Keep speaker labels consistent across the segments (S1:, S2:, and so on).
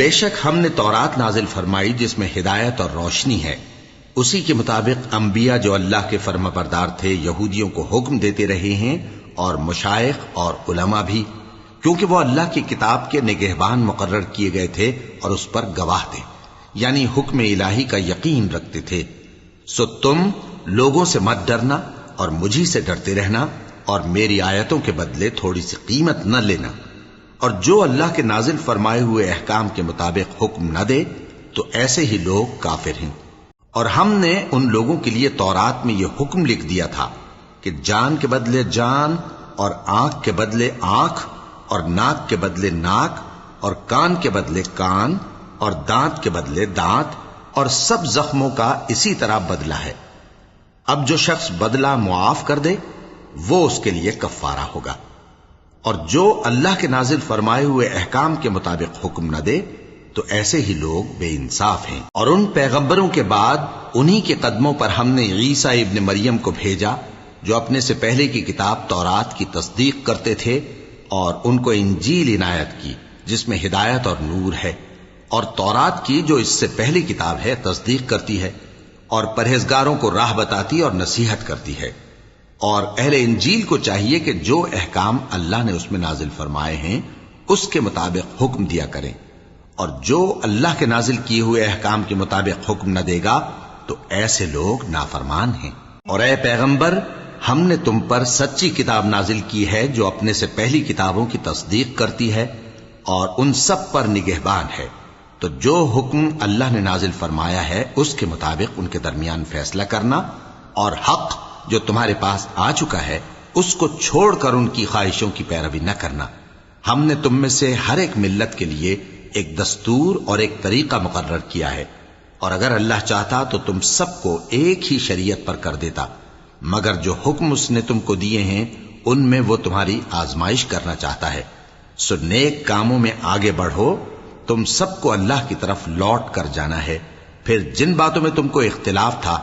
S1: بے شک ہم نے تورات نازل فرمائی جس میں ہدایت اور روشنی ہے، اسی کے مطابق انبیاء جو اللہ کے فرما بردار تھے یہودیوں کو حکم دیتے رہے ہیں، اور مشائخ اور علماء بھی، کیونکہ وہ اللہ کی کتاب کے نگہبان مقرر کیے گئے تھے اور اس پر گواہ تھے، یعنی حکم الہی کا یقین رکھتے تھے۔ سو تم لوگوں سے مت ڈرنا اور مجھی سے ڈرتے رہنا، اور میری آیتوں کے بدلے تھوڑی سی قیمت نہ لینا، اور جو اللہ کے نازل فرمائے ہوئے احکام کے مطابق حکم نہ دے تو ایسے ہی لوگ کافر ہیں۔ اور ہم نے ان لوگوں کے لیے تورات میں یہ حکم لکھ دیا تھا کہ جان کے بدلے جان، اور آنکھ کے بدلے آنکھ، اور ناک کے بدلے ناک، اور کان کے بدلے کان، اور دانت کے بدلے دانت، اور سب زخموں کا اسی طرح بدلہ ہے۔ اب جو شخص بدلہ معاف کر دے وہ اس کے لیے کفارہ ہوگا، اور جو اللہ کے نازل فرمائے ہوئے احکام کے مطابق حکم نہ دے تو ایسے ہی لوگ بے انصاف ہیں۔ اور ان پیغمبروں کے بعد انہی کے قدموں پر ہم نے عیسیٰ ابن مریم کو بھیجا جو اپنے سے پہلے کی کتاب تورات کی تصدیق کرتے تھے، اور ان کو انجیل عنایت کی جس میں ہدایت اور نور ہے، اور تورات کی جو اس سے پہلی کتاب ہے تصدیق کرتی ہے، اور پرہیزگاروں کو راہ بتاتی اور نصیحت کرتی ہے۔ اور اہل انجیل کو چاہیے کہ جو احکام اللہ نے اس میں نازل فرمائے ہیں اس کے مطابق حکم دیا کریں، اور جو اللہ کے نازل کیے ہوئے احکام کے مطابق حکم نہ دے گا تو ایسے لوگ نافرمان ہیں۔ اور اے پیغمبر، ہم نے تم پر سچی کتاب نازل کی ہے جو اپنے سے پہلی کتابوں کی تصدیق کرتی ہے اور ان سب پر نگہبان ہے، تو جو حکم اللہ نے نازل فرمایا ہے اس کے مطابق ان کے درمیان فیصلہ کرنا، اور حق جو تمہارے پاس آ چکا ہے اس کو چھوڑ کر ان کی خواہشوں کی پیروی نہ کرنا۔ ہم نے تم میں سے ہر ایک ملت کے لیے ایک دستور اور ایک طریقہ مقرر کیا ہے، اور اگر اللہ چاہتا تو تم سب کو ایک ہی شریعت پر کر دیتا، مگر جو حکم اس نے تم کو دیے ہیں ان میں وہ تمہاری آزمائش کرنا چاہتا ہے۔ سو نیک کاموں میں آگے بڑھو، تم سب کو اللہ کی طرف لوٹ کر جانا ہے، پھر جن باتوں میں تم کو اختلاف تھا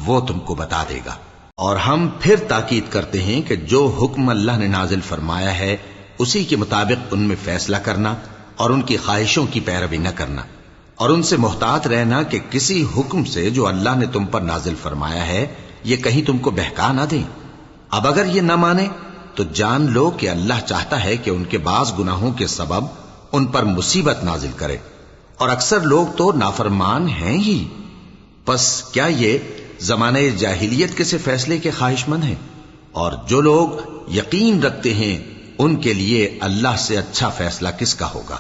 S1: وہ تم کو بتا دے گا۔ اور ہم پھر تاکید کرتے ہیں کہ جو حکم اللہ نے نازل فرمایا ہے اسی کے مطابق ان میں فیصلہ کرنا، اور ان کی خواہشوں کی پیروی نہ کرنا، اور ان سے محتاط رہنا کہ کسی حکم سے جو اللہ نے تم پر نازل فرمایا ہے یہ کہیں تم کو بہکا نہ دیں۔ اب اگر یہ نہ مانے تو جان لو کہ اللہ چاہتا ہے کہ ان کے بعض گناہوں کے سبب ان پر مصیبت نازل کرے، اور اکثر لوگ تو نافرمان ہیں ہی۔ پس کیا یہ زمانہ جاہلیت کے سے فیصلے کے خواہش مند ہیں؟ اور جو لوگ یقین رکھتے ہیں ان کے لیے اللہ سے اچھا فیصلہ کس کا ہوگا؟